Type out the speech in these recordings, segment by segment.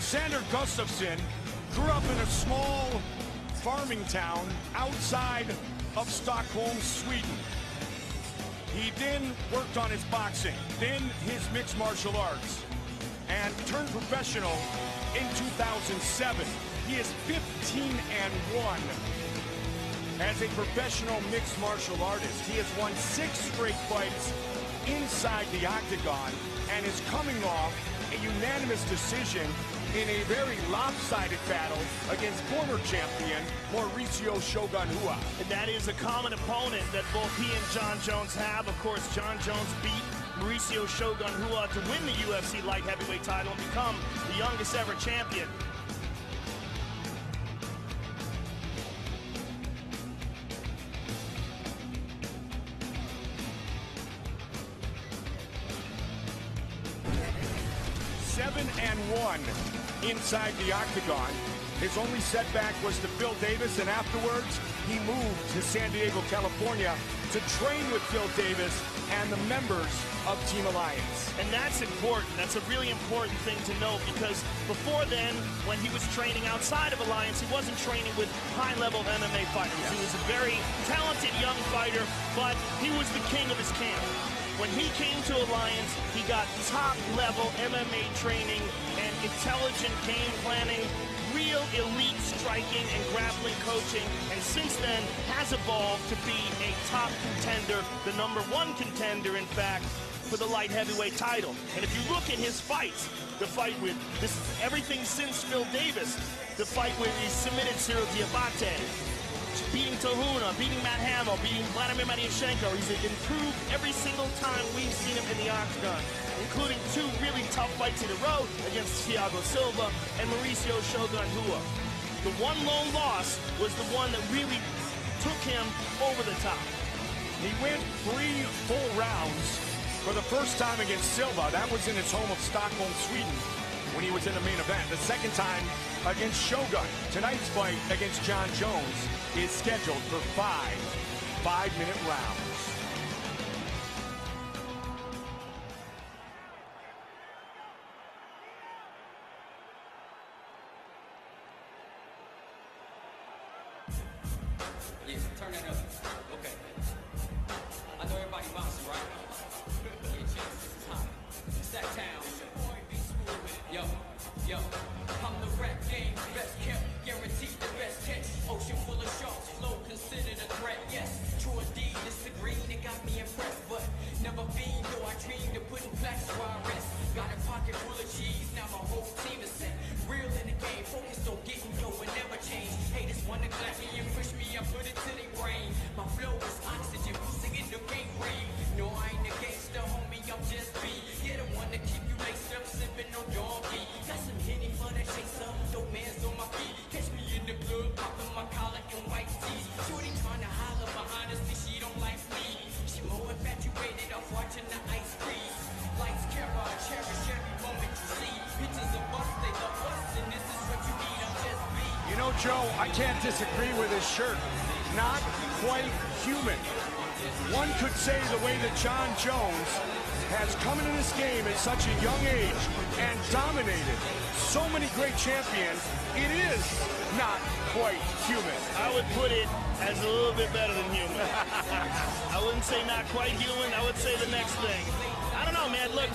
Alexander Gustafsson grew up in a small farming town outside of Stockholm, Sweden. He then worked on his boxing, then his mixed martial arts, and turned professional in 2007. He is 15-1 as a professional mixed martial artist. He has won 6 straight fights inside the octagon and is coming off a unanimous decision in a very lopsided battle against former champion Mauricio Shogun Rua. And that is a common opponent that both he and Jon Jones have. Of course, Jon Jones beat Mauricio Shogun Rua to win the UFC light heavyweight title and become the youngest ever champion. Seven and 1 inside the octagon. His only setback was to Phil Davis, and afterwards he moved to San Diego, California to train with Phil Davis and the members of Team Alliance. And that's important. That's a really important thing to know, because before then, when he was training outside of Alliance, he wasn't training with high-level MMA fighters. He was a very talented young fighter, but he was the king of his camp. When he came to Alliance, he got top-level MMA training and intelligent game planning, real elite striking and grappling coaching, and since then has evolved to be a top contender, the #1 contender, in fact, for the light heavyweight title. And if you look at his fights, the fight with this, everything since Phil Davis, the fight where he submitted Cyril Diabate, beating Tahuna, beating Matt Hamill, beating Vladimir Mariashenko. He's improved every single time we've seen him in the octagon, including 2 really tough fights in a row against Thiago Silva and Mauricio Shogun Rua. The one lone loss was the one that really took him over the top. He went 3 full rounds for the first time against Silva. That was in his home of Stockholm, Sweden, when he was in the main event. The second time against Shogun. Tonight's fight against Jon Jones is scheduled for 5 5-minute rounds. Yeah, turn that up. Okay. I know everybody bouncing, right? Yeah, cheers. This is hot. It's that town. Yo, yo. I'm the rap game's best kept, guaranteed the best catch. Ocean full of sharks, flow considered a threat. Yes, true indeed, it's the green that got me impressed, but never fiend, though I dreamed of putting plaques where I rest. Got a pocket full of cheese, now my whole team is set. Real in the game, focused on getting dough and never change. Haters wanna clap me and push me, I put it to their brain. My flow is oxygen, singing the game breathe. No, I ain't a gangster, homie, I'm just B. Yeah, the one that keep you laced up, sipping on doggy. Got some Henny for that chaser, dope man's on my feet. Catch me in the club, popping my collar and white tees. Shorty tryna holler, but honestly, she don't like me. She more infatuated off watching the ice freeze. Lights, camera, cherish every moment you see. Pictures of us, they love us, and this is what you need, I'm just me. You know, Joe, I can't disagree with his shirt. Not quite human. One could say the way that Jon Jones has come into this game at such a young age and dominated so many great champions, it is not quite human. I would put it as a little bit better than human. I wouldn't say not quite human, I would say the next thing. I don't know, man, look,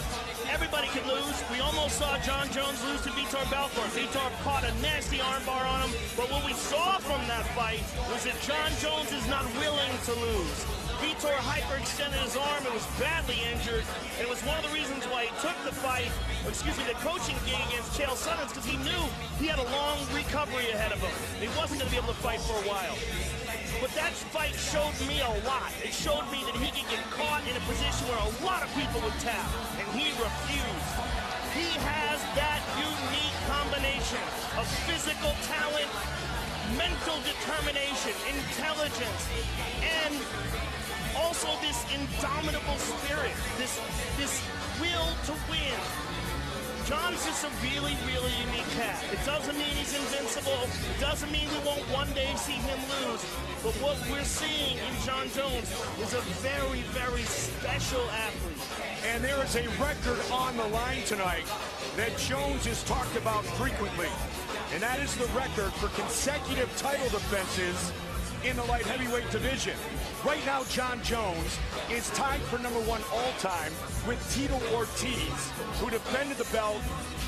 everybody can lose. We almost saw Jon Jones lose to Vitor Belfort. Vitor caught a nasty armbar on him, but what we saw from that fight was that Jon Jones is not willing to lose. Vitor hyperextended his arm and was badly injured, and it was one of the reasons why he took the fight, the coaching gig against Chael Sonnen, because he knew he had a long recovery ahead of him. He wasn't going to be able to fight for a while. But that fight showed me a lot. It showed me that he could get caught in a position where a lot of people would tap, and he refused. He has that unique combination of physical talent, mental determination, intelligence, and also this indomitable spirit, this will to win. John's just a really, really unique cat. It doesn't mean he's invincible. It doesn't mean we won't one day see him lose. But what we're seeing in Jon Jones is a very, very special athlete. And there is a record on the line tonight that Jones is talked about frequently. And that is the record for consecutive title defenses in the light heavyweight division. Right now, Jon Jones is tied for #1 all-time with Tito Ortiz, who defended the belt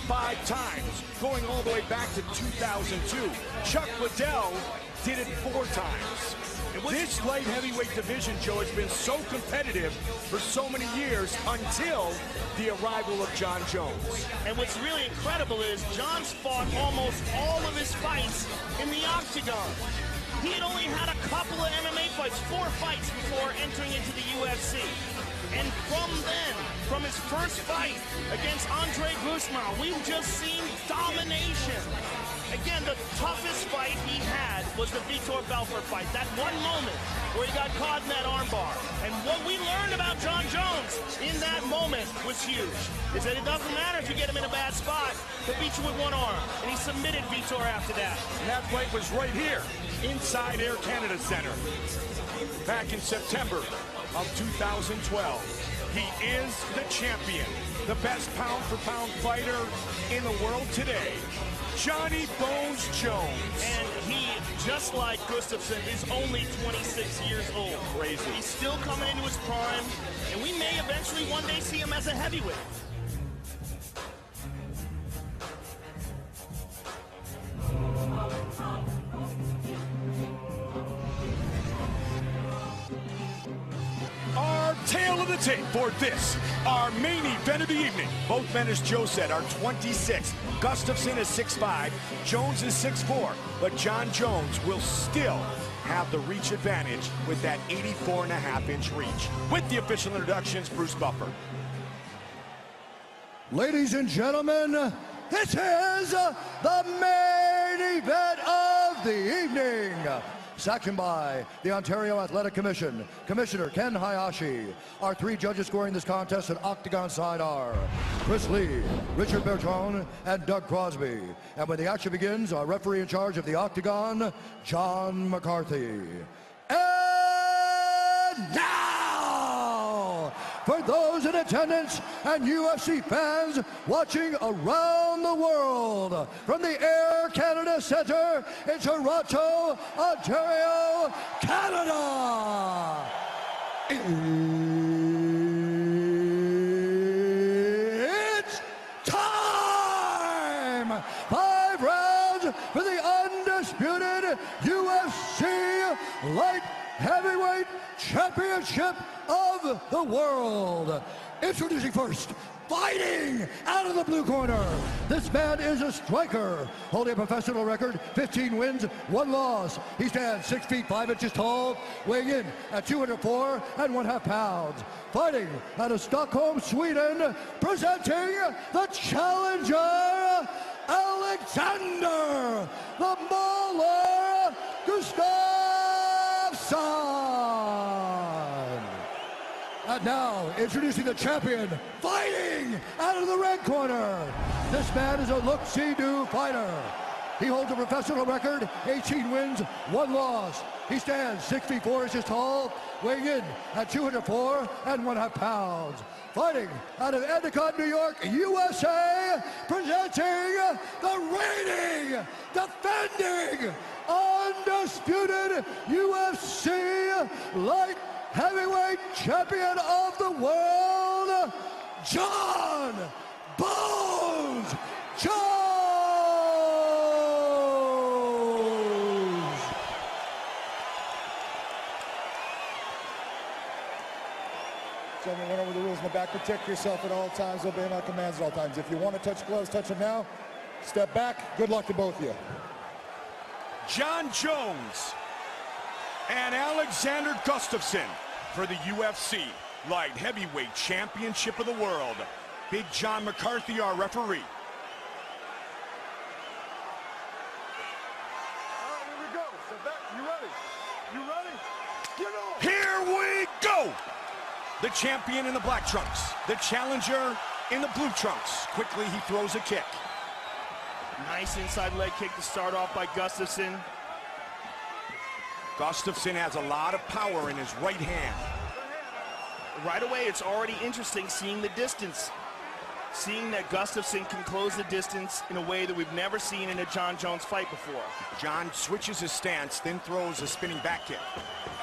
5 times, going all the way back to 2002. Chuck Liddell did it 4 times. This light heavyweight division, Joe, has been so competitive for so many years until the arrival of Jon Jones. And what's really incredible is John's fought almost all of his fights in the octagon. He had only had a couple of MMA fights, 4 fights before entering into the UFC. And from then, from his first fight against Andre Gustafsson, we've just seen domination. Again, the toughest fight he had was the Vitor Belfort fight. That one moment where he got caught in that armbar. And what we learned about Jon Jones in that moment was huge. Is that it doesn't matter if you get him in a bad spot, he'll beat you with one arm. And he submitted Vitor after that. And that fight was right here, inside Air Canada Center, back in September of 2012. He is the champion, the best pound-for-pound fighter in the world today, Johnny Bones Jones. And he, just like Gustafsson, is only 26 years old. Crazy. He's still coming into his prime, and we may eventually one day see him as a heavyweight. Our tail of the tape for this, our main event of the evening. Both men, as Joe said, are 26. Gustafsson is 6'5", Jones is 6'4", but Jon Jones will still have the reach advantage with that 84.5-inch reach. With the official introductions, Bruce Buffer. Ladies and gentlemen, this is the main event of the evening. Sanctioned by the Ontario Athletic Commission, Commissioner Ken Hayashi. Our 3 judges scoring this contest at octagon side are Chris Lee, Richard Bertrand, and Doug Crosby. And when the action begins, our referee in charge of the octagon, John McCarthy. And now, for those in attendance and UFC fans watching around the world from the Air Canada Centre in Toronto, Ontario, Canada. It's time! 5 rounds for the undisputed UFC Light Heavyweight Championship of the world. Introducing first, fighting out of the blue corner. This man is a striker, holding a professional record, 15 wins, 1 loss. He stands 6 feet 5 inches tall, weighing in at 204 1/2 pounds. Fighting out of Stockholm, Sweden, presenting the challenger, Alexander the Mauler Gustafsson. And now, introducing the champion, fighting out of the red corner. This man is a look-see-do fighter. He holds a professional record, 18 wins, 1 loss. He stands 6 feet 4 inches tall, weighing in at 204 1/2 pounds. Fighting out of Endicott, New York, USA, presenting the reigning, defending, undisputed UFC Light Heavyweight Champion of the world, Jon Bones Jones. Gentlemen, went over the rules in the back. Protect yourself at all times. Obey my commands at all times. If you want to touch gloves, touch them now. Step back. Good luck to both of you. Jon Jones and Alexander Gustafsson for the UFC Light Heavyweight Championship of the world. Big John McCarthy, our referee. All right, here we go. Step back. You ready? You ready? Get on. Here we go! The champion in the black trunks, the challenger, in the blue trunks. Quickly, he throws a kick. Nice inside leg kick to start off by Gustafsson. Gustafsson has a lot of power in his right hand. Right away, it's already interesting seeing the distance. Seeing that Gustafsson can close the distance in a way that we've never seen in a John Jones fight before. John switches his stance, then throws a spinning back kick.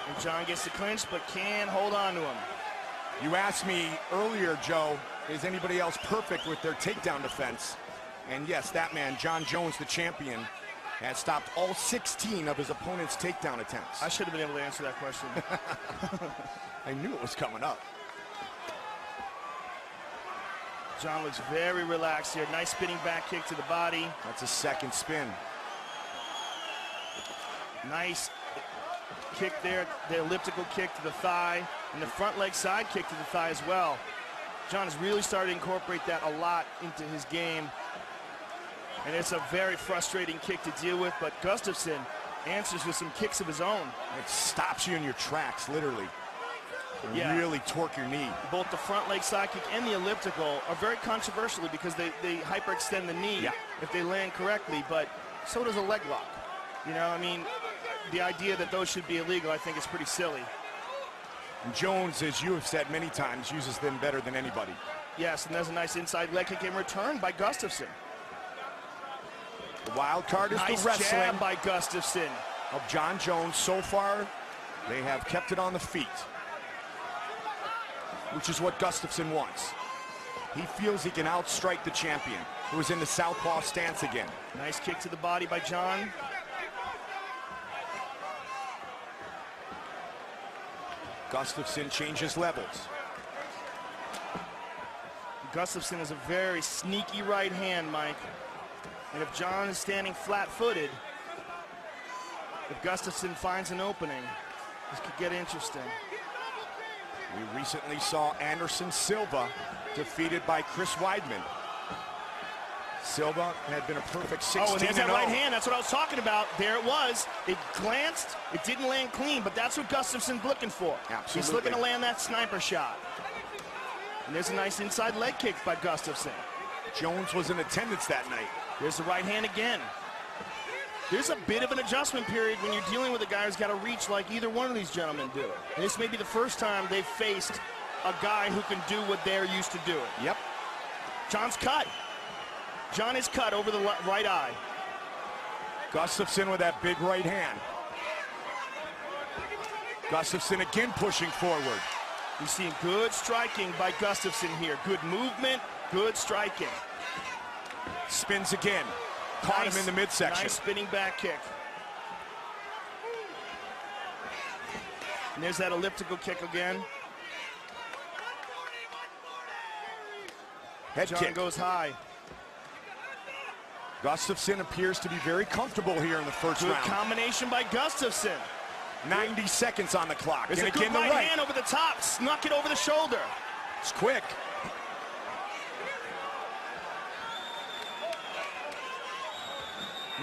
And John gets the clinch, but can hold on to him. You asked me earlier, Joe, is anybody else perfect with their takedown defense? And yes, that man, John Jones, the champion, has stopped all 16 of his opponent's takedown attempts. I should have been able to answer that question. I knew it was coming up. John looks very relaxed here. Nice spinning back kick to the body. That's a second spin. Nice kick there, the elliptical kick to the thigh, and the front leg side kick to the thigh as well. John has really started to incorporate that a lot into his game. And it's a very frustrating kick to deal with, but Gustafsson answers with some kicks of his own. It stops you in your tracks, literally. Yeah. Really torque your knee. Both the front leg side kick and the elliptical are very controversial because they hyperextend the knee if they land correctly, but so does a leg lock. You know, I mean, the idea that those should be illegal, I think, is pretty silly. And Jones, as you have said many times, uses them better than anybody. Yes, and there's a nice inside leg kick in return by Gustafsson. The wild card is nice the wrestling jab by Gustafsson of John Jones. So far, they have kept it on the feet, which is what Gustafsson wants. He feels he can outstrike the champion, who is in the southpaw stance again. Nice kick to the body by John. Gustafsson changes levels. Gustafsson has a very sneaky right hand, Mike. And if John is standing flat-footed, if Gustafsson finds an opening, this could get interesting. We recently saw Anderson Silva defeated by Chris Weidman. Silva had been a perfect 16-0. Oh, and there's that right hand. That's what I was talking about. There it was. It glanced. It didn't land clean, but that's what Gustafsson's looking for. Absolutely. He's looking to land that sniper shot. And there's a nice inside leg kick by Gustafsson. Jones was in attendance that night. There's the right hand again. There's a bit of an adjustment period when you're dealing with a guy who's got a reach like either one of these gentlemen do. And this may be the first time they've faced a guy who can do what they're used to doing. Yep. John's cut. John is cut over the right eye. Gustafsson with that big right hand. Gustafsson again pushing forward. You're seeing good striking by Gustafsson here. Good movement, good striking. Spins again. Caught him in the midsection. Nice spinning back kick. And there's that elliptical kick again. Head John kick. goes high. Gustafsson appears to be very comfortable here in the first Good round. combination by Gustafsson. 90 seconds on the clock. There's and a again, good the right hand over the top. Snuck it over the shoulder. It's quick.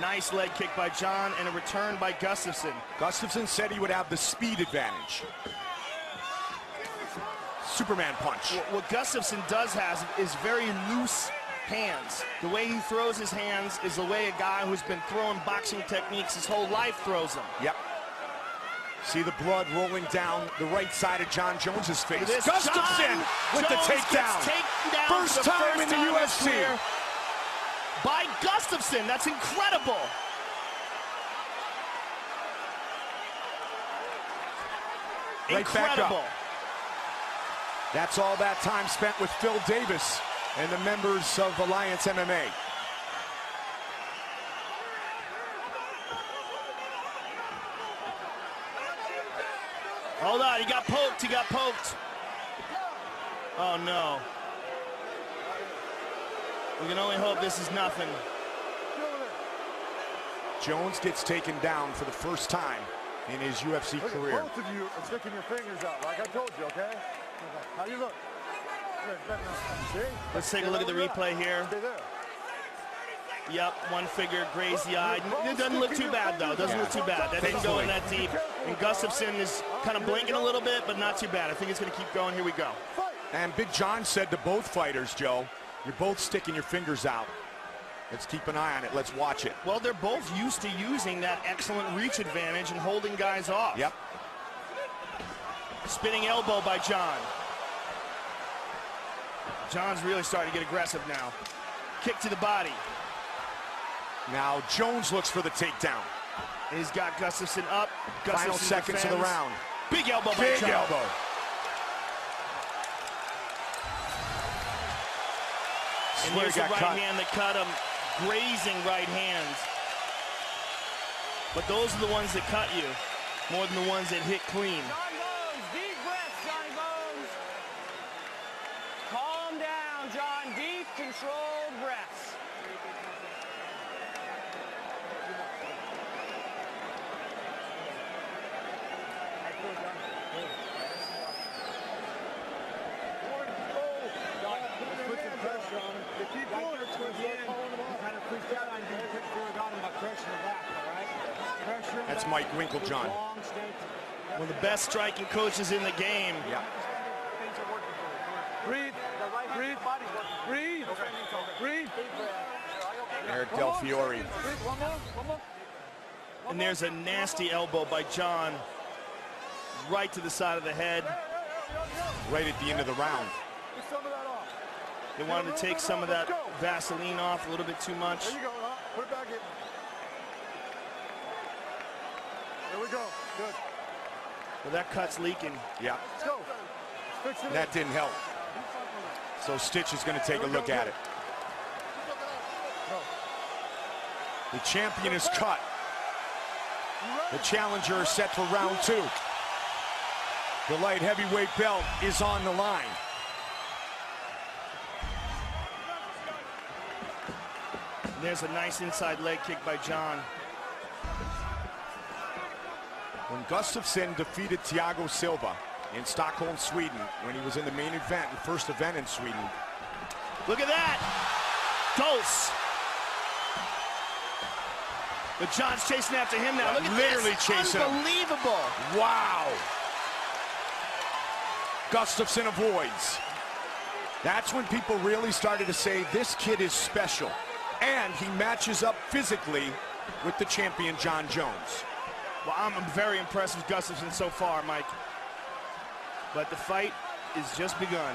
Nice leg kick by John and a return by Gustafsson. Gustafsson said he would have the speed advantage. Superman punch. What Gustafsson does have is very loose hands. The way he throws his hands is the way a guy who's been throwing boxing techniques his whole life throws them. Yep. See the blood rolling down the right side of John Jones's face. This Gustafsson with the takedown. First time in the UFC. By Gustafsson. That's incredible. Right Incredible. back up. That's all that time spent with Phil Davis and the members of Alliance MMA. Hold on, he got poked, he got poked. Oh no. We can only hope this is nothing. Jones gets taken down for the first time in his UFC career. Both of you are sticking your fingers out, like I told you, okay? How you look? See? Let's take a look at the replay here. Stay there. Yep, one figure grazed the eye. It doesn't look too bad, though. It doesn't look too bad. That didn't go in that deep. And Gustafsson is kind of blinking a little bit, but not too bad. I think it's going to keep going. Here we go. Fight! And Big John said to both fighters, Joe, you're both sticking your fingers out. Let's keep an eye on it. Let's watch it. Well, they're both used to using that excellent reach advantage and holding guys off. Yep. Spinning elbow by John. John's really starting to get aggressive now. Kick to the body. Now Jones looks for the takedown. He's got Gustafsson up. Final seconds of the round. Big elbow by Big John. elbow. And here's the right hand that cut him. Grazing right hands. But those are the ones that cut you more than the ones that hit clean. Johnny Bones, deep breaths, Johnny Bones. Calm down, John. Deep, controlled breaths. That's Mike Winklejohn. One of the best striking coaches in the game. Yeah. Breathe, breathe, breathe, breathe. Eric Del Fiore. One more. And there's a nasty elbow by John. Right to the side of the head. Right at the end of the round. They wanted to take some of that Vaseline off a little bit too much. There you go, put it back in. There we go, good. Well, that cut's leaking. Yeah. Let's go. Fix it. That didn't help. So Stitch is going to take a look at it. The champion is cut. The challenger is set for round 2. The light heavyweight belt is on the line. And there's a nice inside leg kick by John. When Gustafsson defeated Thiago Silva in Stockholm, Sweden, when he was in the main event, the first event in Sweden. Look at that! Dose! But John's chasing after him now. Look at Literally this. chasing him. Unbelievable. Wow! Gustafsson avoids. That's when people really started to say, this kid is special. And he matches up physically with the champion, John Jones. Well, I'm very impressed with Gustafsson so far, Mike. But the fight is just begun.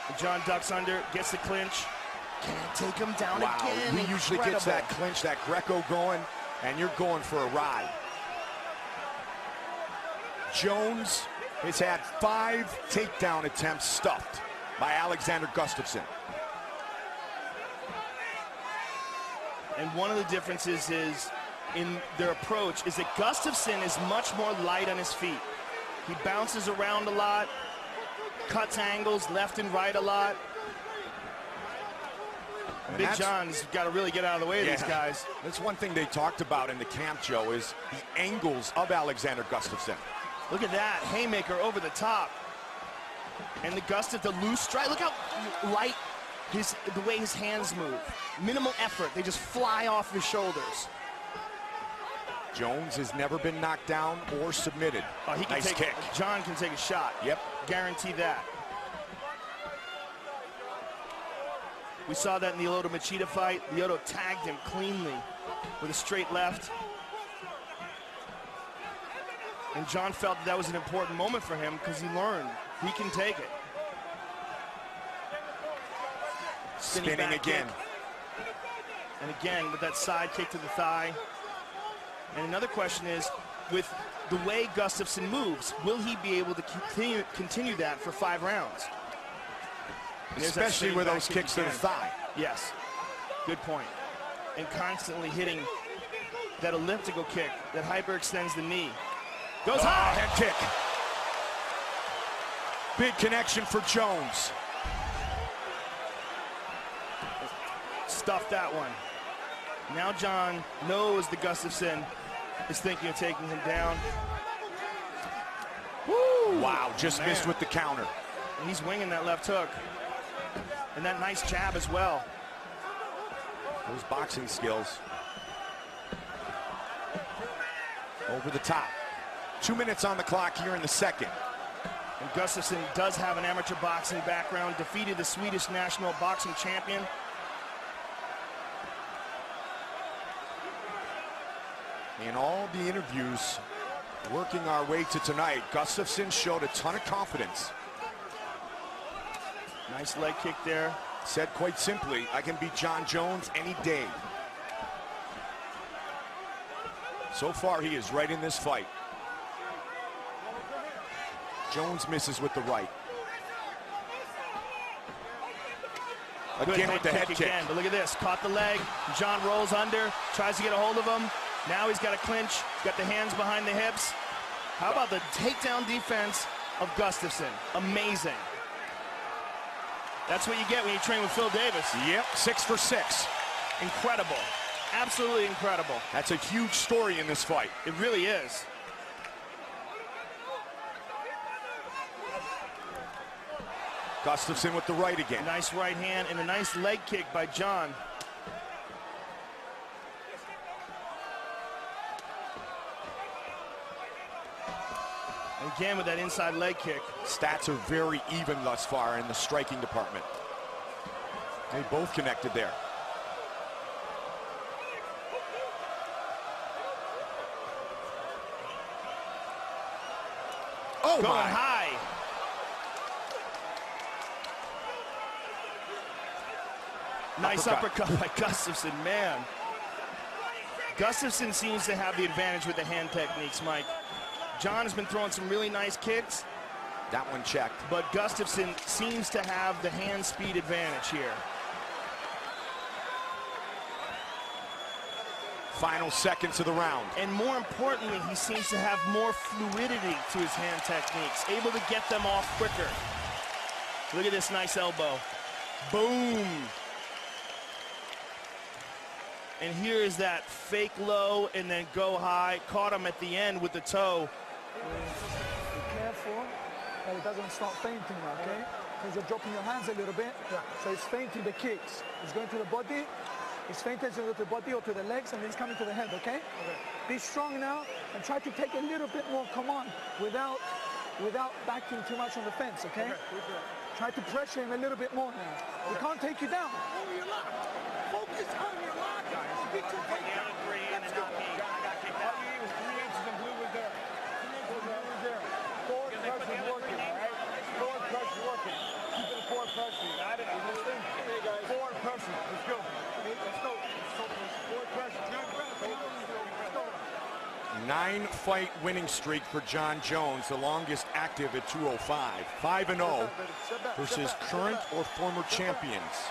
And John ducks under, gets the clinch. Can I take him down again? He usually gets that clinch, that Greco going, and you're going for a ride. Jones has had 5 takedown attempts stuffed by Alexander Gustafsson. And one of the differences is in their approach is that Gustafsson is much more light on his feet. He bounces around a lot, cuts angles left and right a lot. And Big John's got to really get out of the way of these guys. That's one thing they talked about in the camp, Joe, is the angles of Alexander Gustafsson. Look at that, haymaker over the top. And the loose strike, look how light the way his hands move. Minimal effort, they just fly off his shoulders. Jones has never been knocked down or submitted. Oh, he can nice take kick. John can take a shot. Yep. Guarantee that. We saw that in the Lyoto Machida fight. Lyoto tagged him cleanly with a straight left. And John felt that was an important moment for him because he learned he can take it. Spinning again. Kick. And again with that side kick to the thigh. And another question is, with the way Gustafsson moves, will he be able to continue that for 5 rounds? Especially with those kicks to the thigh. Yes, good point. And constantly hitting that elliptical kick that hyperextends the knee. Goes high. Head kick. Big connection for Jones. Stuffed that one. Now John knows the Gustafsson is thinking of taking him down. Woo! Wow, just missed with the counter. And he's winging that left hook. And that nice jab as well. Those boxing skills. Over the top. 2 minutes on the clock here in the second. And Gustafsson does have an amateur boxing background, defeated the Swedish national boxing champion. In all the interviews working our way to tonight, Gustafsson showed a ton of confidence. Nice leg kick there. Said quite simply, I can beat Jon Jones any day. So far, he is right in this fight. Jones misses with the right. Again with the head kick. Again, but look at this, caught the leg. Jon rolls under, tries to get a hold of him. Now he's got a clinch, he's got the hands behind the hips. How about the takedown defense of Gustafsson? Amazing. That's what you get when you train with Phil Davis. Yep, 6 for 6. Incredible, absolutely incredible. That's a huge story in this fight. It really is. Gustafsson with the right again. Nice right hand and a nice leg kick by Jon. Again with that inside leg kick. Stats are very even thus far in the striking department. They both connected there. Oh, going my. high. Nice uppercut by Gustafsson, man. Gustafsson seems to have the advantage with the hand techniques, Mike. Jon has been throwing some really nice kicks. That one checked. But Gustafsson seems to have the hand speed advantage here. Final seconds of the round. And more importantly, he seems to have more fluidity to his hand techniques, able to get them off quicker. Look at this nice elbow. Boom. And here is that fake low and then go high. Caught him at the end with the toe. Be careful that it doesn't start fainting now, okay? Because you're dropping your hands a little bit. So it's fainting the kicks. It's going to the body. It's fainting to the body or to the legs, and then it's coming to the head, okay? Be strong now and try to take a little bit more command without backing too much on the fence, okay? Try to pressure him a little bit more now. He can't take you down. Focus on your lock. Let's go. All you need was 3 inches and blue was there. 3 inches and blue was there. Forward pressure working, all right? Forward pressure working. Keep it forward pressure. You got it? You listening? Hey, guys. Forward pressure. Let's go. Let's go. Forward pressure. Let's go. 9-fight winning streak for Jon Jones, the longest active at 205. 5-0 versus current or former champions.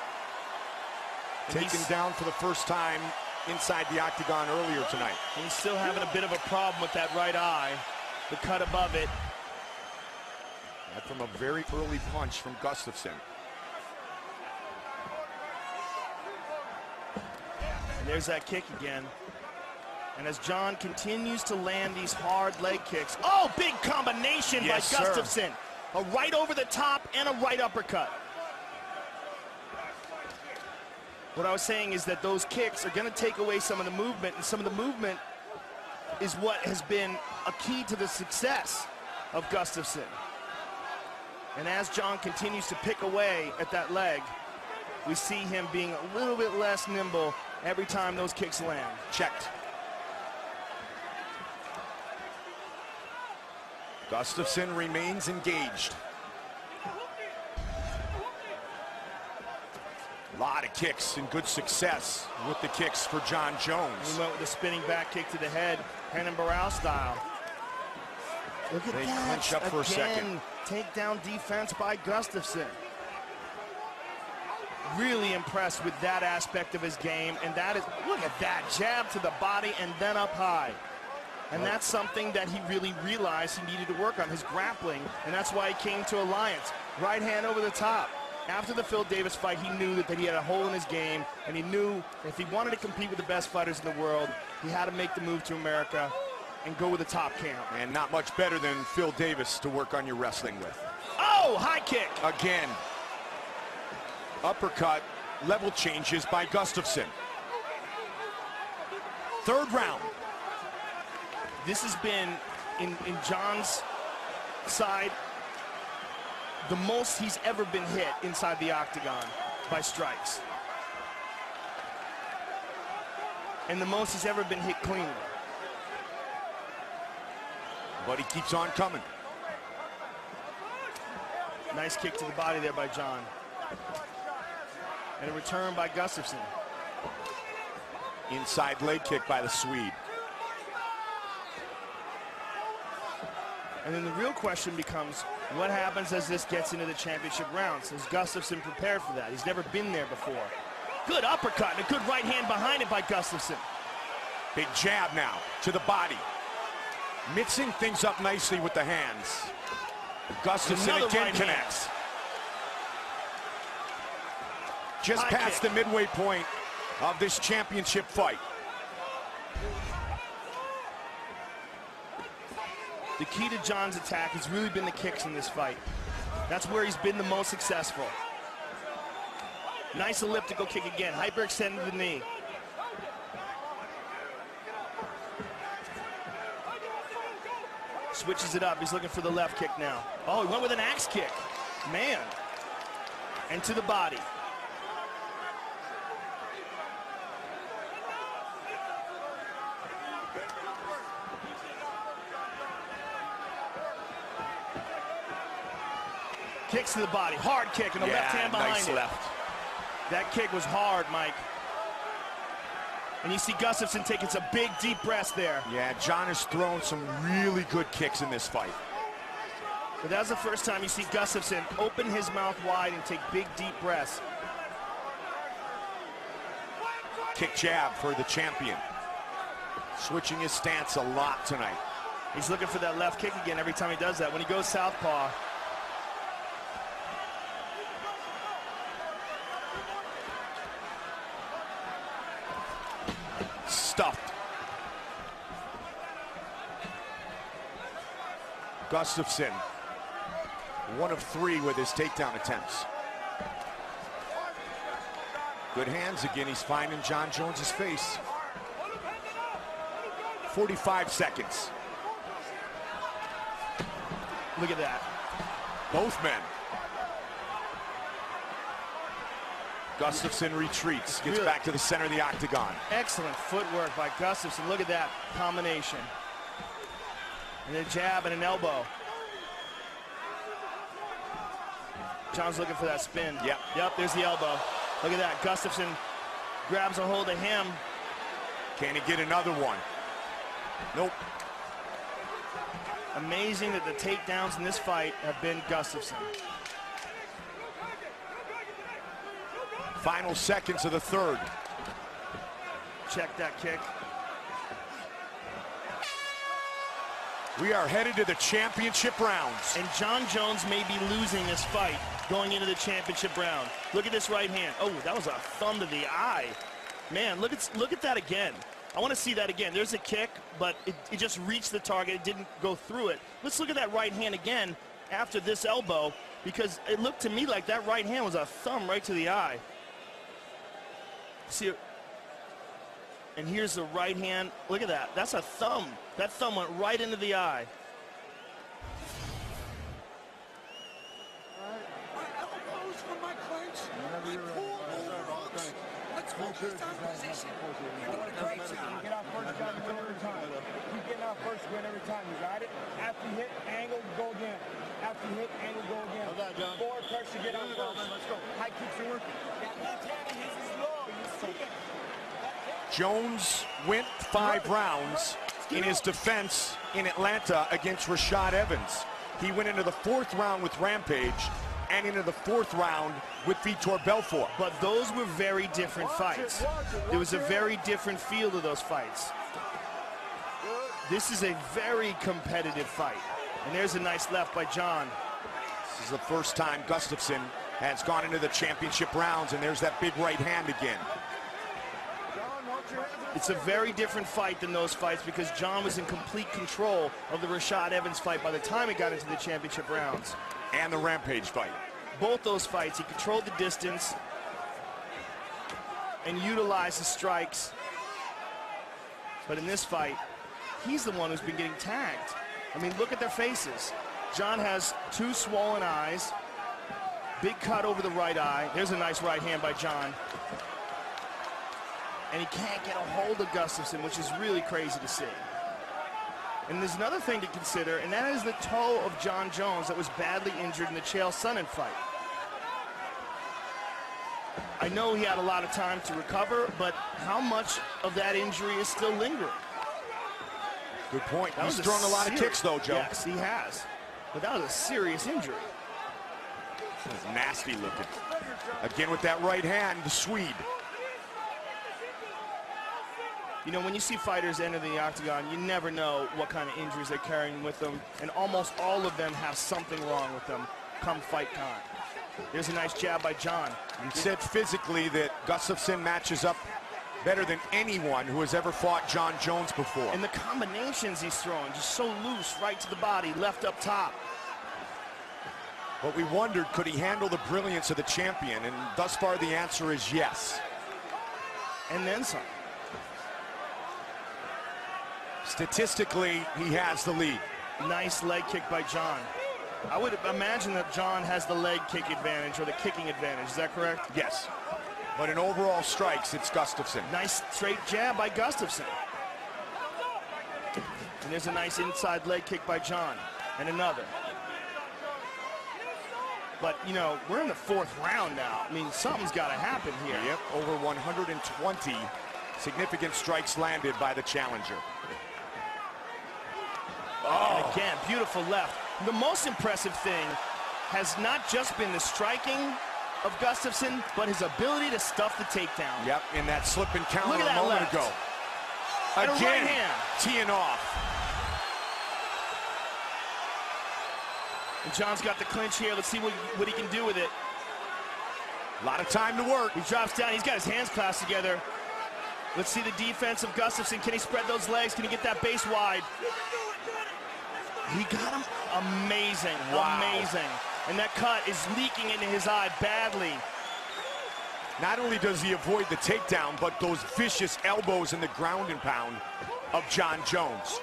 Taken down for the first time inside the octagon earlier tonight. He's still having a bit of a problem with that right eye, the cut above it. That from a very early punch from Gustafsson. And there's that kick again. And as Jon continues to land these hard leg kicks. Oh, big combination by Gustafsson. A right over the top and a right uppercut. What I was saying is that those kicks are going to take away some of the movement, and some of the movement is what has been a key to the success of Gustafsson. And as Jon continues to pick away at that leg, we see him being a little bit less nimble every time those kicks land. Checked. Gustafsson remains engaged. A lot of kicks and good success with the kicks for Jon Jones. He went with a spinning back kick to the head, Renan Barão style. Look at they that. clinch up for a second. Takedown defense by Gustafsson. Really impressed with that aspect of his game, and that is, look at that, jab to the body and then up high. And that's something that he really realized he needed to work on, his grappling, and that's why he came to Alliance. Right hand over the top. After the Phil Davis fight, he knew that he had a hole in his game, and he knew if he wanted to compete with the best fighters in the world, he had to make the move to America and go with the top camp. And not much better than Phil Davis to work on your wrestling with. Oh, high kick. Again. Uppercut, level changes by Gustafsson. Third round. This has been, in Jon's side, the most he's ever been hit inside the octagon by strikes. And the most he's ever been hit cleanly. But he keeps on coming. Nice kick to the body there by John. And a return by Gustafsson. Inside leg kick by the Swede. And then the real question becomes, what happens as this gets into the championship rounds? Is Gustafsson prepared for that? He's never been there before. Good uppercut and a good right hand behind it by Gustafsson. Big jab now to the body. Mixing things up nicely with the hands. Gustafsson Another again right connects. Just High past kick. the midway point of this championship fight. The key to John's attack has really been the kicks in this fight. That's where he's been the most successful. Nice elliptical kick again, hyperextended the knee. Switches it up, he's looking for the left kick now. Oh, he went with an axe kick, man. And to the body. Kicks to the body, hard kick, and the left hand behind nice it. left. That kick was hard, Mike. And you see Gustafsson taking some big, deep breaths there. Yeah, John has thrown some really good kicks in this fight. But that's the first time you see Gustafsson open his mouth wide and take big, deep breaths. Kick jab for the champion. Switching his stance a lot tonight. He's looking for that left kick again every time he does that. When he goes southpaw, stuffed. Gustafsson, 1 of 3 with his takedown attempts. Good hands again. He's finding John Jones's face. 45 seconds. look at that. Both men. Gustafsson retreats, gets Really? back to the center of the octagon. Excellent footwork by Gustafsson. Look at that combination. And a jab and an elbow. John's looking for that spin. Yep, there's the elbow. Look at that. Gustafsson grabs a hold of him. Can he get another one? Nope. Amazing that the takedowns in this fight have been Gustafsson. Final seconds of the third. Check that kick. We are headed to the championship rounds. And John Jones may be losing this fight going into the championship round. Look at this right hand. Oh, that was a thumb to the eye. Man, look at that again. I want to see that again. There's a kick, but it just reached the target. It didn't go through it. Let's look at that right hand again after this elbow, because it looked to me like that right hand was a thumb right to the eye. See, and here's the right hand. Look at that. That's a thumb. That thumb went right into the eye. Let's focus on position. You're doing a great job. Get our first shot and win every time. Keep getting our first win every time. You got it? After you hit, angle, go again. After you hit, angle, go again. Forward pressure, get out first. Let's go. High kicks are working. That left hand of his is low. You see it? Jones went 5 rounds in his defense in Atlanta against Rashad Evans. He went into the 4th round with Rampage and into the 4th round with Vitor Belfort. But those were very different fights. There was a very different feel to those fights. This is a very competitive fight. And there's a nice left by John. This is the first time Gustafsson has gone into the championship rounds, and there's that big right hand again. It's a very different fight than those fights because John was in complete control of the Rashad Evans fight by the time he got into the championship rounds. And the Rampage fight. Both those fights, he controlled the distance and utilized his strikes. But in this fight, he's the one who's been getting tagged. I mean, look at their faces. John has 2 swollen eyes. Big cut over the right eye. There's a nice right hand by John. And he can't get a hold of Gustafsson, which is really crazy to see. And there's another thing to consider, and that is the toe of Jon Jones that was badly injured in the Chael Sonnen fight. I know he had a lot of time to recover, but how much of that injury is still lingering? Good point. He's thrown a lot of kicks, though, Joe. Yes, he has. But that was a serious injury. This is nasty looking. Again with that right hand, the Swede. You know, when you see fighters enter the octagon, you never know what kind of injuries they're carrying with them, and almost all of them have something wrong with them come fight time. There's a nice jab by John. You said physically that Gustafsson matches up better than anyone who has ever fought Jon Jones before. And the combinations he's throwing, just so loose, right to the body, left up top. But we wondered, could he handle the brilliance of the champion? And thus far, the answer is yes. And then some. Statistically, he has the lead. Nice leg kick by John. I would imagine that John has the leg kick advantage or the kicking advantage. Is that correct? Yes. But in overall strikes, it's Gustafsson. Nice straight jab by Gustafsson. And there's a nice inside leg kick by John. And another. But, you know, we're in the 4th round now. I mean, something's got to happen here. Yep, over 120 significant strikes landed by the challenger. Oh. And again, beautiful left. The most impressive thing has not just been the striking of Gustafsson, but his ability to stuff the takedown. Yep, in that slip and counter a moment left. ago. And Again, a right hand. teeing off. And John's got the clinch here. Let's see what he can do with it. A lot of time to work. He drops down. He's got his hands clasped together. Let's see the defense of Gustafsson. Can he spread those legs? Can he get that base wide? He got him amazing, amazing. And that cut is leaking into his eye badly. Not only does he avoid the takedown, but those vicious elbows in the ground and pound of Jon Jones.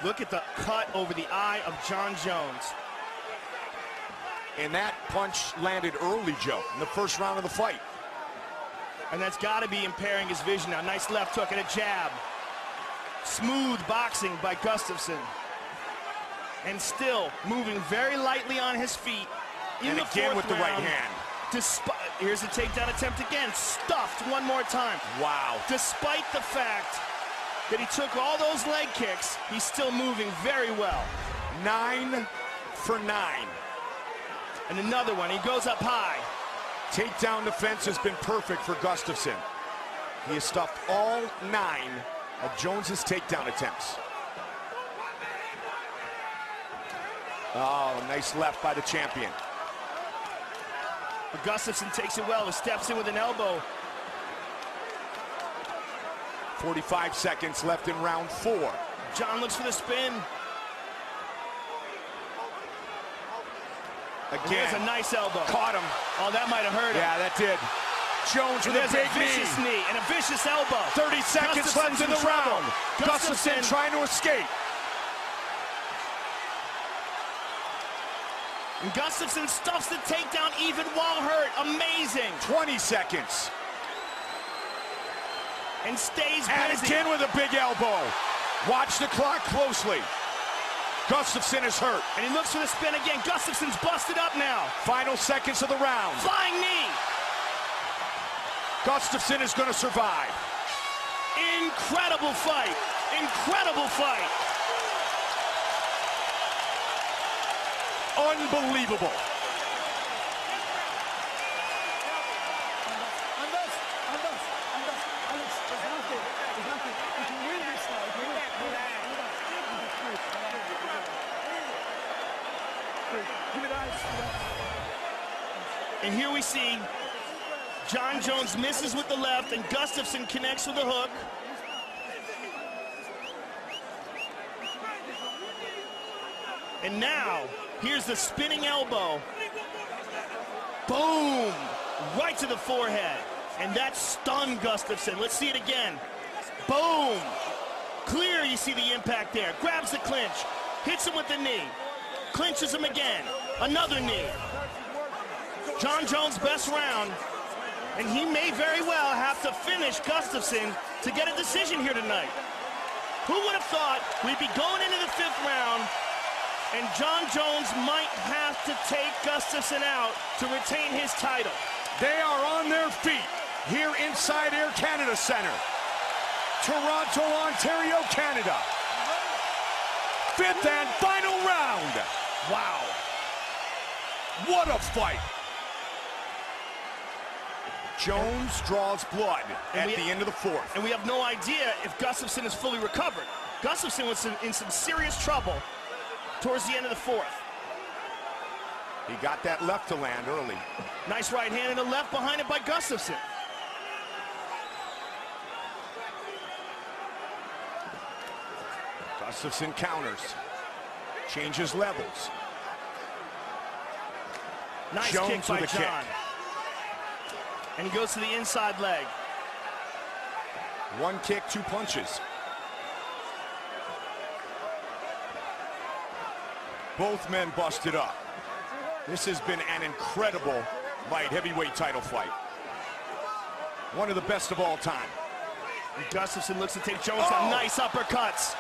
Look at the cut over the eye of Jon Jones. And that punch landed early, Joe, in the 1st round of the fight. And that's got to be impairing his vision now. Nice left hook and a jab. Smooth boxing by Gustafsson. And still moving very lightly on his feet. And again with the right hand. Here's a takedown attempt again. Stuffed one more time. Wow. Despite the fact that he took all those leg kicks, he's still moving very well. 9 for 9. And another one. He goes up high. Takedown defense has been perfect for Gustafsson. He has stuffed all 9 of Jones's takedown attempts. Oh, nice left by the champion. But Gustafsson takes it well. He steps in with an elbow. 45 seconds left in round 4. John looks for the spin. Again. There's a nice elbow. Caught him. Oh, that might have hurt him. Yeah, that did. Jones with a big vicious knee and a vicious elbow. 30 seconds left in the round. Gustafsson trying to escape. And Gustafsson stuffs the takedown even while hurt. Amazing. 20 seconds. And stays busy. And again with a big elbow. Watch the clock closely. Gustafsson is hurt. And he looks for the spin again. Gustafsson's busted up now. Final seconds of the round. Flying knee. Gustafsson is going to survive. Incredible fight. Incredible fight. Unbelievable. And here we see Jon Jones misses with the left and Gustafsson connects with the hook. And now, here's the spinning elbow. Boom! Right to the forehead. And that stunned Gustafsson. Let's see it again. Boom! Clear, you see the impact there. Grabs the clinch. Hits him with the knee. clinches him again. Another knee. Jon Jones' best round, and he may very well have to finish Gustafsson to get a decision here tonight. Who would have thought we'd be going into the 5th round and Jon Jones might have to take Gustafsson out to retain his title? They are on their feet here inside Air Canada Centre. Toronto, Ontario, Canada. 5th and final round. Wow. What a fight. Jones draws blood at the end of the 4th. And we have no idea if Gustafsson is fully recovered. Gustafsson was in some serious trouble towards the end of the 4th. He got that left to land early. Nice right hand and a left behind it by Gustafsson. Gustafsson counters. Changes levels. Nice Jones kick by with a Jon. kick. And he goes to the inside leg. 1 kick, 2 punches. Both men busted up. This has been an incredible light heavyweight title fight. One of the best of all time. And Gustafsson looks to take Jones on nice uppercuts.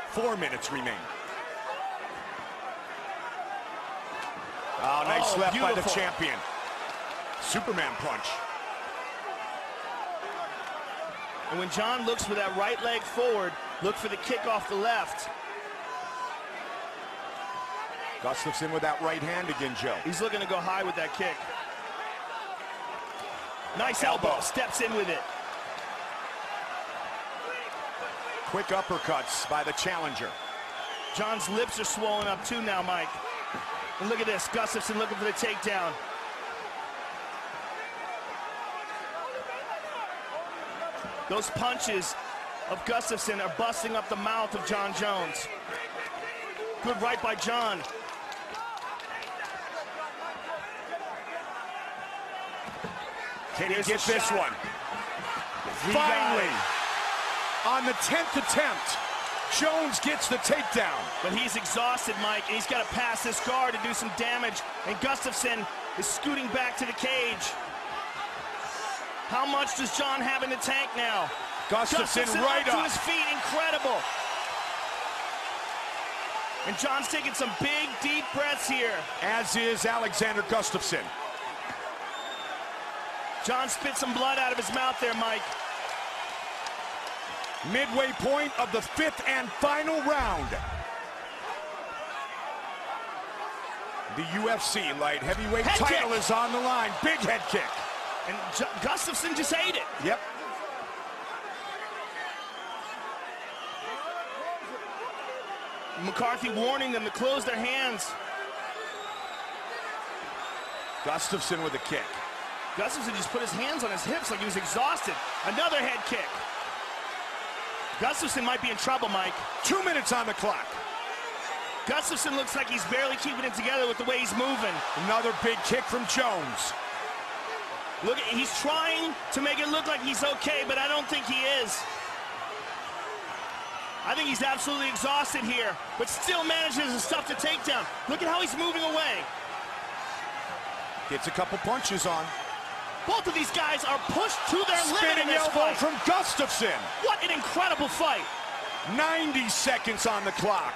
4 minutes remain. Oh, nice left beautiful. by the champion. Superman punch. And when Jon looks for that right leg forward, look for the kick off the left. Gustafsson with that right hand again, Joe. He's looking to go high with that kick. Nice elbow, steps in with it. Quick uppercuts by the challenger. Jon's lips are swollen up too now, Mike. And look at this, Gustafsson looking for the takedown. Those punches of Gustafsson are busting up the mouth of Jon Jones. Good right by Jon. Can he get this one? Finally, on the 10th attempt, Jones gets the takedown. But he's exhausted, Mike, and he's got to pass this guard to do some damage. And Gustafsson is scooting back to the cage. How much does Jon have in the tank now? Gustafsson right up up. to his feet, incredible. And Jon's taking some big, deep breaths here. As is Alexander Gustafsson. Jon spit some blood out of his mouth there, Mike. Midway point of the 5th and final round. The UFC light heavyweight title is on the line. Big head kick. And Gustafsson just ate it. Yep. McCarthy warning them to close their hands. Gustafsson with a kick. Gustafsson just put his hands on his hips like he was exhausted. Another head kick. Gustafsson might be in trouble, Mike. 2 minutes on the clock. Gustafsson looks like he's barely keeping it together with the way he's moving. Another big kick from Jones. Look, he's trying to make it look like he's okay, but I don't think he is. I think he's absolutely exhausted here, but still manages to stuff the takedown. Look at how he's moving away. Gets a couple punches on. Both of these guys are pushed to their limit in Spinning this elbow fight. from Gustafsson. What an incredible fight. 90 seconds on the clock.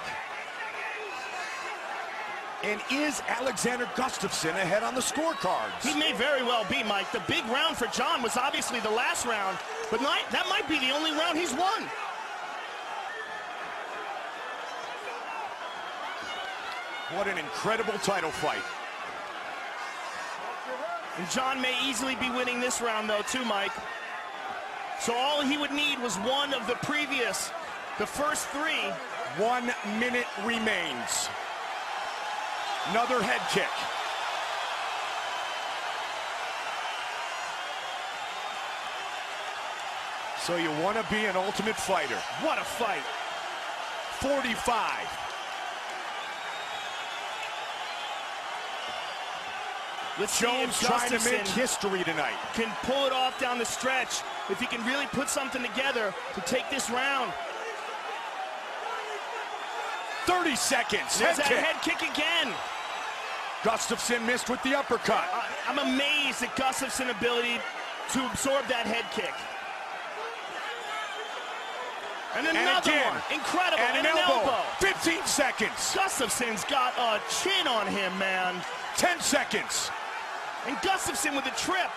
And is Alexander Gustafsson ahead on the scorecards? He may very well be, Mike. The big round for Jon was obviously the last round, but that might be the only round he's won. What an incredible title fight. And Jon may easily be winning this round, though, too, Mike. So all he would need was one of the first 3. 1 minute remains. Another head kick. So you want to be an ultimate fighter. What a fight. 45. Let's Jones see if trying to make Gustafsson history tonight. can pull it off down the stretch. If he can really put something together to take this round. 30 seconds. There's that kick. head kick again. Gustafsson missed with the uppercut. I'm amazed at Gustafsson's ability to absorb that head kick. And another one. Incredible. And an elbow. 15 seconds. Gustafsson's got a chin on him, man. 10 seconds. And Gustafsson with a trip.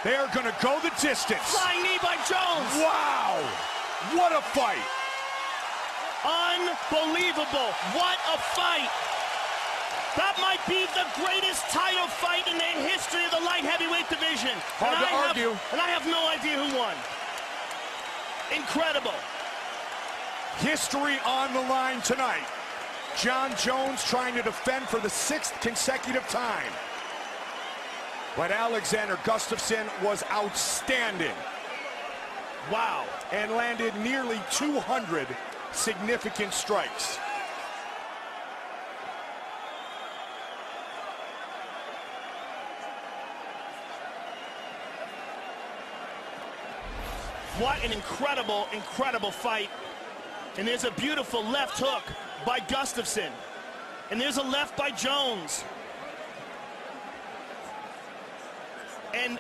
They are going to go the distance. Flying knee by Jones. Wow. What a fight. Unbelievable. What a fight. That might be the greatest title fight in the history of the light heavyweight division. Hard to argue. And I have no idea who won. Incredible. History on the line tonight. Jon Jones trying to defend for the 6th consecutive time. But Alexander Gustafsson was outstanding. Wow. And landed nearly 200 significant strikes. What an incredible, incredible fight. And there's a beautiful left hook by Gustafsson. And there's a left by Jones. And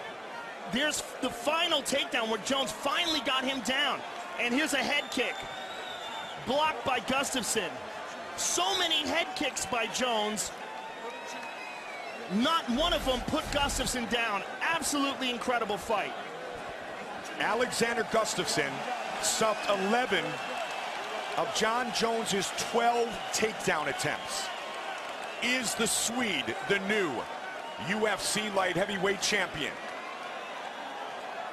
there's the final takedown where Jones finally got him down. And here's a head kick. Blocked by Gustafsson. So many head kicks by Jones. Not one of them put Gustafsson down. Absolutely incredible fight. Alexander Gustafsson stuffed 11 of Jon Jones's 12 takedown attempts. Is the Swede the new UFC light heavyweight champion?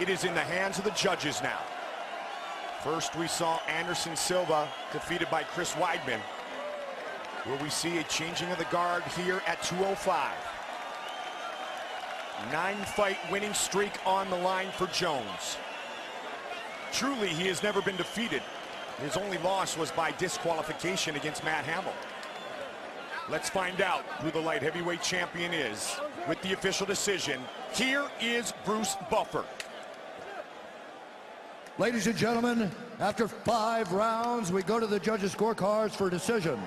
It is in the hands of the judges now. First, we saw Anderson Silva defeated by Chris Weidman. Will we see a changing of the guard here at 205? 9-fight winning streak on the line for Jones. Truly, he has never been defeated. His only loss was by disqualification against Matt Hamill. Let's find out who the light heavyweight champion is with the official decision. Here is Bruce Buffer. Ladies and gentlemen, after 5 rounds, we go to the judges' scorecards for decision.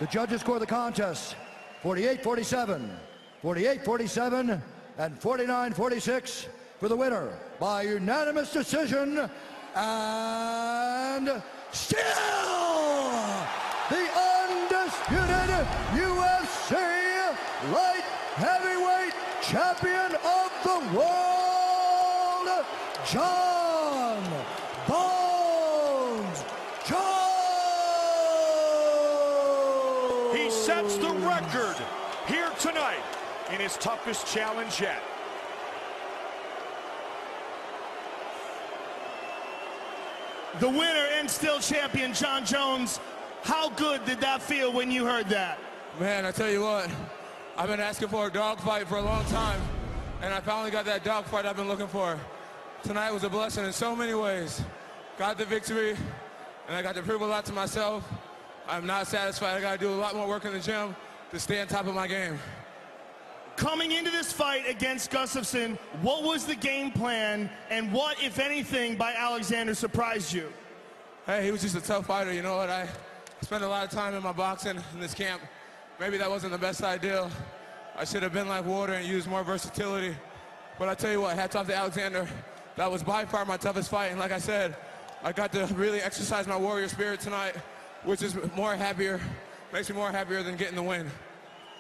The judges score the contest 48-47, 48-47, and 49-46 for the winner by unanimous decision, and still the undisputed UFC light heavyweight champion of the world, Jon Bones Jones. He sets the record here tonight in his toughest challenge yet. The winner and still champion, Jon Jones. How good did that feel when you heard that? Man, I tell you what, I've been asking for a dogfight for a long time, and I finally got that dogfight I've been looking for. Tonight was a blessing in so many ways. Got the victory, and I got to prove a lot to myself. I'm not satisfied. I got to do a lot more work in the gym to stay on top of my game. Coming into this fight against Gustafsson, what was the game plan, and what, if anything, by Alexander surprised you? Hey, he was just a tough fighter. You know what? I spent a lot of time in my boxing in this camp. Maybe that wasn't the best idea. I should have been like water and used more versatility. But I tell you what, hats off to Alexander. That was by far my toughest fight. And like I said, I got to really exercise my warrior spirit tonight, which is makes me more happier than getting the win.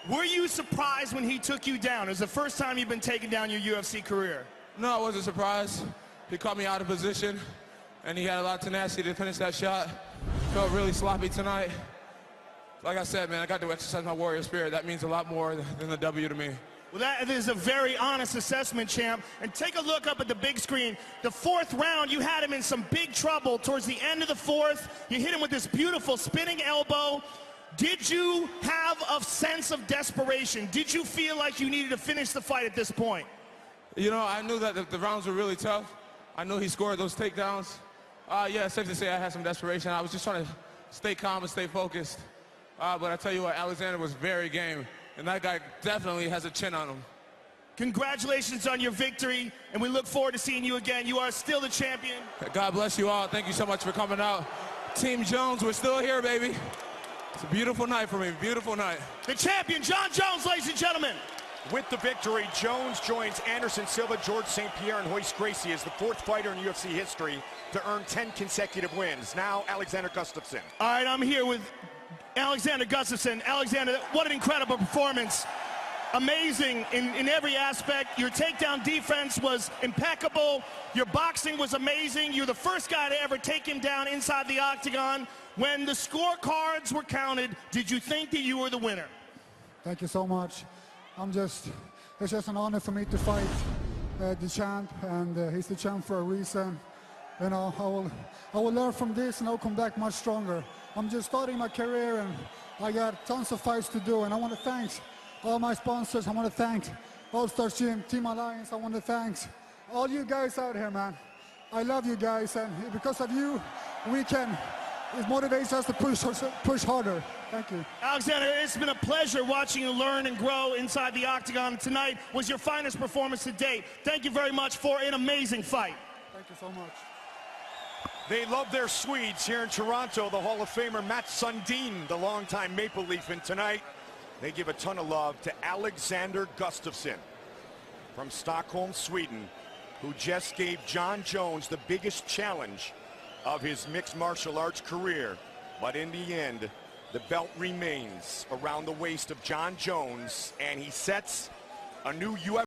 Were you surprised when he took you down? It was the first time you've been taken down in your UFC career. No, I wasn't surprised. He caught me out of position, and he had a lot of tenacity to finish that shot. Felt really sloppy tonight. Like I said, man, I got to exercise my warrior spirit. That means a lot more than the W to me. Well, that is a very honest assessment, champ. And take a look up at the big screen. The 4th round, you had him in some big trouble. Towards the end of the 4th, you hit him with this beautiful spinning elbow. Did you have a sense of desperation? Did you feel like you needed to finish the fight at this point? You know, I knew that the rounds were really tough. I knew he scored those takedowns. Yeah, it's safe to say I had some desperation. I was just trying to stay calm and stay focused. But I tell you what, Alexander was very game, and that guy definitely has a chin on him. Congratulations on your victory, and we look forward to seeing you again. You are still the champion. God bless you all. Thank you so much for coming out. Team Jones, we're still here, baby. It's a beautiful night for me, beautiful night. The champion, John Jones, ladies and gentlemen. With the victory, Jones joins Anderson Silva, George St. Pierre, and Royce Gracie as the fourth fighter in UFC history to earn 10 consecutive wins. Now, Alexander Gustafsson. All right, I'm here with Alexander Gustafsson. Alexander, what an incredible performance. Amazing in every aspect. Your takedown defense was impeccable. Your boxing was amazing. You're the first guy to ever take him down inside the octagon. When the scorecards were counted, did you think that you were the winner? Thank you so much. It's just an honor for me to fight the champ, and he's the champ for a reason. You know, I will learn from this, and I'll come back much stronger. I'm just starting my career, and I got tons of fights to do, and I want to thank all my sponsors. I want to thank All-Star Gym, Team Alliance. I want to thank all you guys out here, man. I love you guys, and because of you, it motivates us to push harder. Thank you. Alexander, it's been a pleasure watching you learn and grow inside the octagon. Tonight was your finest performance to date. Thank you very much for an amazing fight. Thank you so much. They love their Swedes here in Toronto. The Hall of Famer Matt Sundin, the longtime Maple Leaf, and tonight they give a ton of love to Alexander Gustafsson from Stockholm, Sweden, who just gave John Jones the biggest challenge of his mixed martial arts career. But in the end, the belt remains around the waist of John Jones, and he sets a new UFC